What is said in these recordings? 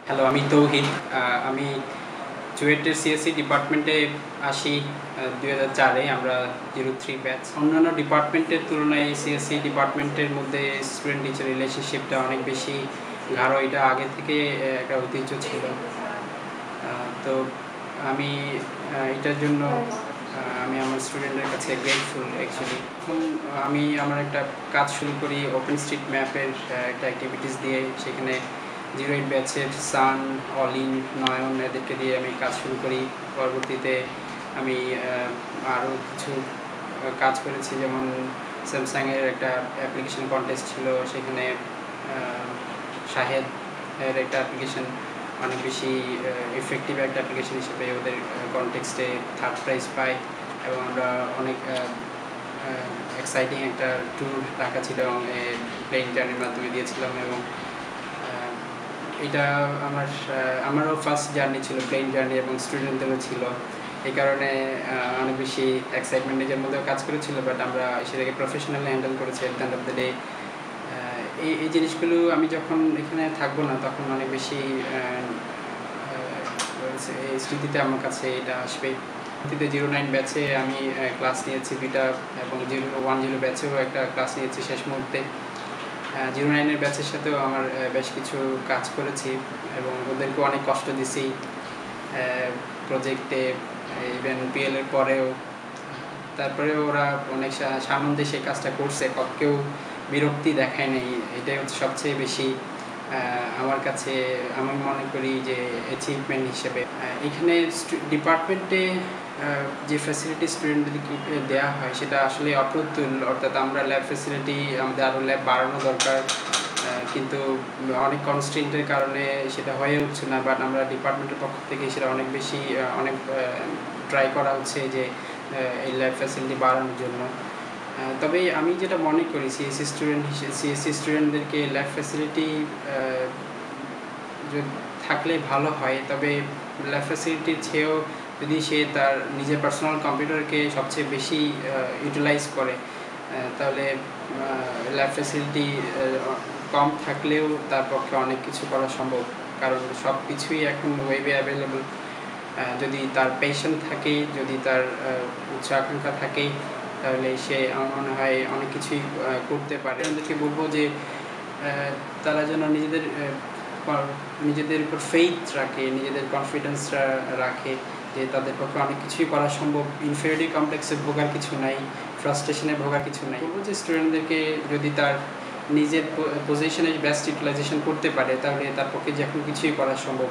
Hello, আমি তৌহিদ। আমি চুয়েটের CSC ডিপার্টমেন্টে আসি 2004-এ। আমরা 03 ব্যাচ। অন্যান্য ডিপার্টমেন্টের তুলনায় সিএসসি ডিপার্টমেন্টের মধ্যে স্টুডেন্ট টিচার রিলেশনশিপটা অনেক বেশি গাঢ়। এটা আগে থেকে একটা ঐতিহ্য ছিল। তো আমি এটার জন্য আমি আমার স্টুডেন্টের কাছে গ্রেটফুল অ্যাকচুয়ালি। এখন আমি আমার একটা কাজ শুরু করি ওপেন স্ট্রিট ম্যাপের একটা অ্যাক্টিভিটিস দিয়ে। সেখানে 08 ব্যাচের সান, অলিন, নয়ন এদেরকে দিয়ে আমি কাজ শুরু করি। পরবর্তীতে আমি আরও কিছু কাজ করেছি, যেমন স্যামসাংয়ের একটা অ্যাপ্লিকেশন কন্টেস্ট ছিল, সেখানে শাহেদ এর একটা অ্যাপ্লিকেশন অনেক বেশি এফেক্টিভ একটা অ্যাপ্লিকেশন হিসেবে ওদের কনটেক্সটে থার্ড প্রাইজ পাই। এবং আমরা অনেক এক্সাইটিং একটা ট্যুর রাখা ছিল এবং প্লেন জার্নির মাধ্যমে দিয়েছিলাম। এবং এটা আমারও ফার্স্ট জার্নি ছিল, প্লেন জার্নি, এবং স্টুডেন্টদেরও ছিল। এই কারণে অনেক বেশি এক্সাইটমেন্ট নিজের মধ্যেও কাজ করেছিল, বাট আমরা সেটাকে প্রফেশনালি হ্যান্ডেল করেছি at the end of the day. এই জিনিসগুলো আমি যখন এখানে থাকবো না তখন অনেক বেশি এই স্মৃতিতে আমার কাছে এটা আসবে। 09 ব্যাচে আমি ক্লাস নিয়েছি দুইটা, এবং 10 ব্যাচেও একটা ক্লাস নিয়েছি শেষ মুহূর্তে। 09-এর ব্যাচের সাথেও আমার বেশ কিছু কাজ করেছি এবং ওদেরকে অনেক কষ্ট দিছি প্রজেক্টে, ইভেন পিএলের পরেও। তারপরে ওরা অনেক সানন্দে সেই কাজটা করছে, কেউ বিরক্তি দেখায় নেই। এটাই হচ্ছে সবচেয়ে বেশি আমার কাছে, আমি মনে করি যে অ্যাচিভমেন্ট হিসেবে। এখানে ডিপার্টমেন্টে যে ফ্যাসিলিটি স্টুডেন্টদেরকে দেওয়া হয় সেটা আসলে অপ্রতুল। অর্থাৎ আমরা ল্যাব ফ্যাসিলিটি, আমাদের আরও ল্যাব বাড়ানো দরকার, কিন্তু অনেক কনস্ট্রেন্টের কারণে সেটা হয়ে উঠছে না। বাট আমরা ডিপার্টমেন্টের পক্ষ থেকে সেটা অনেক বেশি ট্রাই করা হচ্ছে যে এই ল্যাব ফ্যাসিলিটি বাড়ানোর জন্য। তবে আমি যেটা মনে করি সিএসসি স্টুডেন্টদেরকে ল্যাব ফ্যাসিলিটি থাকলে ভালো হয়। তবে ল্যাব ফ্যাসিলিটির চেয়েও যদি সে তার নিজের পার্সোনাল কম্পিউটারকে সবচেয়ে বেশি ইউটিলাইজ করে, তাহলে ল্যাব ফ্যাসিলিটি কম থাকলেও তার পক্ষে অনেক কিছু করা সম্ভব। কারণ সব কিছুই এখন ওয়েবে অ্যাভেলেবল। যদি তার পেশেন্ট থাকে, যদি তার উচ্চ আকাঙ্ক্ষা থাকে, তাহলে সে আমার মনে হয় অনেক কিছুই করতে পারে। আমাদেরকে বলবো যে তারা যেন নিজেদের উপর ফেইথ রাখে, নিজেদের কনফিডেন্সটা রাখে যে তাদের পক্ষে অনেক কিছুই করা সম্ভব। ইনফেরিয়রিটি কমপ্লেক্সে ভোগার কিছু নাই, ফ্রাস্ট্রেশনে ভোগার কিছু নাই। বলবো যে স্টুডেন্টদেরকে যদি তার নিজের পজিশনে বেস্ট ইউটিলাইজেশন করতে পারে, তাহলে তার পক্ষে যে কোনো কিছুই করা সম্ভব।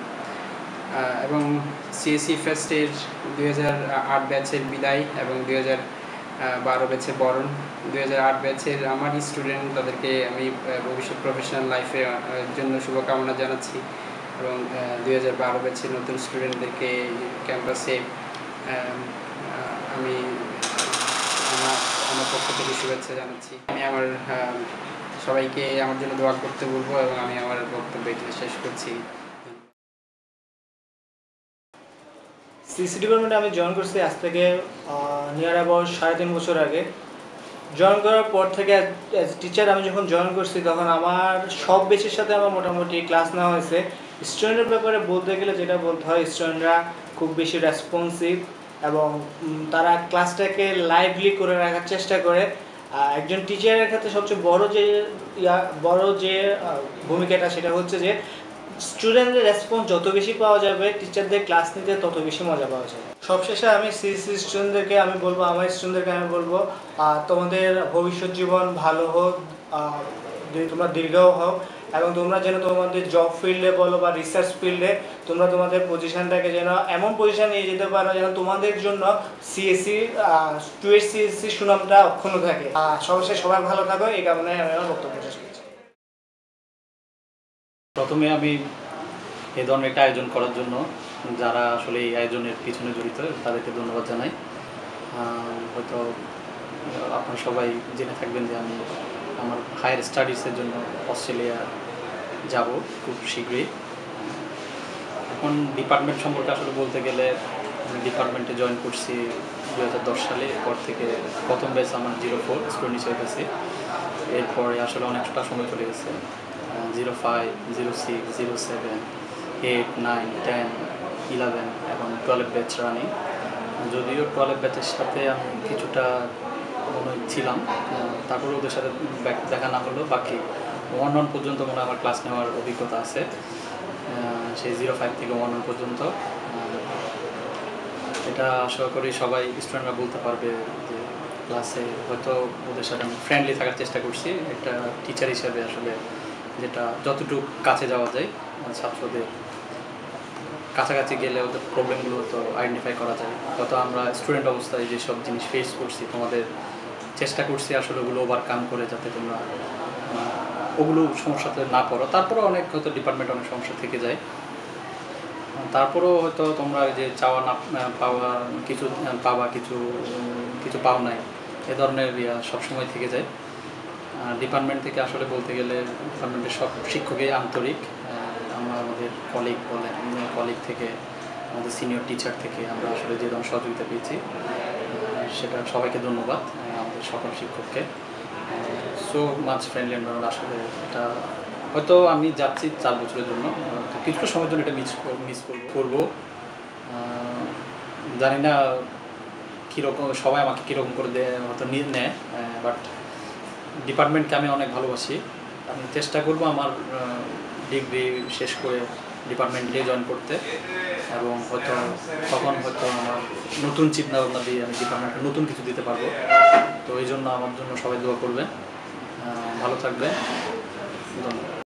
এবং সিএসসি ফার্স্টের 2008 ব্যাচের বিদায় এবং 2012 ব্যাচের বরণ। 2008 ব্যাচের আমারই স্টুডেন্ট, তাদেরকে আমি ভবিষ্যৎ প্রফেশনাল লাইফের জন্য শুভকামনা জানাচ্ছি। এবং 2012 ব্যাচের নতুন স্টুডেন্টদেরকে ক্যাম্পাসে আমি আমার পক্ষ থেকে শুভেচ্ছা জানাচ্ছি। আমি আমার সবাইকে আমার জন্য দোয়া করতে বলবো এবং আমি আমার বক্তব্য এখানে শেষ করছি। সিএসসি ডিপার্টমেন্টে আমি জয়েন করছি আজ থেকে নিয়ার অ্যাবাউট 3.5 বছর আগে। জয়েন করার পর থেকে অ্যাজ টিচার আমি যখন জয়েন করছি তখন আমার সব ব্যাচের সাথে আমার মোটামুটি ক্লাস নেওয়া হয়েছে। স্টুডেন্টের ব্যাপারে বলতে গেলে যেটা বলতে হয়, স্টুডেন্টরা খুব বেশি রেসপন্সিভ এবং তারা ক্লাসটাকে লাইভলি করে রাখার চেষ্টা করে। একজন টিচারের ক্ষেত্রে সবচেয়ে বড় যে ভূমিকাটা সেটা হচ্ছে যে স্টুডেন্টের রেসপন্স যত বেশি পাওয়া যাবে, টিচারদের ক্লাস নিতে তত বেশি মজা পাওয়া যাবে। সবশেষে আমি সিএসসি স্টুডেন্টদেরকে আমি বলবো, আমার স্টুডেন্টদেরকে আমি বলবো, তোমাদের ভবিষ্যৎ জীবন ভালো হোক, তোমরা দীর্ঘ হোক, এবং তোমরা যেন তোমাদের জব ফিল্ডে বলো বা রিসার্চ ফিল্ডে তোমরা তোমাদের পজিশনটাকে যেন এমন পজিশন নিয়ে যেতে পারো যেন তোমাদের জন্য চুয়েট সিএসসি সুনামটা অক্ষুণ্ণ থাকে। সবশেষে সবাই ভালো থাকো, এই কারণে আমি আমার বক্তব্য শেষ করছি। প্রথমে আমি এই ধরনের একটা আয়োজন করার জন্য যারা আসলে এই আয়োজনের পিছনে জড়িত তাদেরকে ধন্যবাদ জানাই। হয়তো আপনারা সবাই জেনে থাকবেন যে আমি আমার হায়ার স্টাডিজের জন্য অস্ট্রেলিয়া যাব খুব শীঘ্রই। এখন ডিপার্টমেন্ট সম্পর্কে আসলে বলতে গেলে আমি ডিপার্টমেন্টে জয়েন করছি 2010 সালে। এরপর থেকে প্রথম ব্যাচ আমার 04 স্টুডেন্ট হিসেবে গেছে। এরপরে আসলে অনেকটা সময় চলে গেছে, 05, 06, 07 8, 9, 10, 11 এবং 12 ব্যাচ রানিং। যদিও 12 ব্যাচের সাথে আমি কিছুটা মনে হয় ছিলাম, তারপরে ওদের সাথে দেখা না হলেও বাকি 1-1 পর্যন্ত মনে হয় আমার ক্লাস নেওয়ার অভিজ্ঞতা আছে, সেই 05 থেকে 1-1 পর্যন্ত। এটা আশা করি সবাই স্টুডেন্টরা বলতে পারবে যে ক্লাসে হয়তো ওদের সাথে আমি ফ্রেন্ডলি থাকার চেষ্টা করছি একটা টিচার হিসাবে, আসলে যেটা যতটুকু কাছে যাওয়া যায় ছাত্রদের কাছাকাছি গেলে ওদের প্রবলেমগুলো তো আইডেন্টিফাই করা যায়। হয়তো আমরা স্টুডেন্ট অবস্থায় যেসব জিনিস ফেস করছি তোমাদের চেষ্টা করছি আসলে ওগুলো ওভারকাম করে যাতে তোমরা ওগুলো সমস্যাতে না পড়ো। তারপরেও অনেক হয়তো ডিপার্টমেন্টে অনেক সমস্যা থেকে যায়, তারপরেও হয়তো তোমরা যে চাওয়া না পাওয়া কিছু পাবা, কিছু কিছু পাও নাই, এ ধরনের সবসময় থেকে যায়। ডিপার্টমেন্ট থেকে আসলে বলতে গেলে ডিপার্টমেন্টের সব শিক্ষকই আন্তরিক। আমরা আমাদের কলিগ থেকে আমাদের সিনিয়র টিচার থেকে আমরা আসলে যে ধরনের সহযোগিতা পেয়েছি সেটা সবাইকে ধন্যবাদ, আমাদের সকল শিক্ষককে। সো মাচ ফ্রেন্ডলি এনভায়রনমেন্ট, আসলে এটা হয়তো আমি যাচ্ছি 4 বছরের জন্য, কিছুটা সময়ের জন্য এটা মিস করবো। জানি না কীরকম সবাই আমাকে কীরকম করে হয়তো নেয়, বাট ডিপার্টমেন্টকে আমি অনেক ভালোবাসি। আমি চেষ্টা করব আমার ডিগ্রি শেষ করে ডিপার্টমেন্টে জয়েন করতে, এবং হয়তো তখন হয়তো আমার নতুন চিন্তাভাবনা দিয়ে আমি ডিপার্টমেন্টে নতুন কিছু দিতে পারবো। তো এই জন্য আমার জন্য সবাই দোয়া করবেন, ভালো থাকবেন, ধন্যবাদ।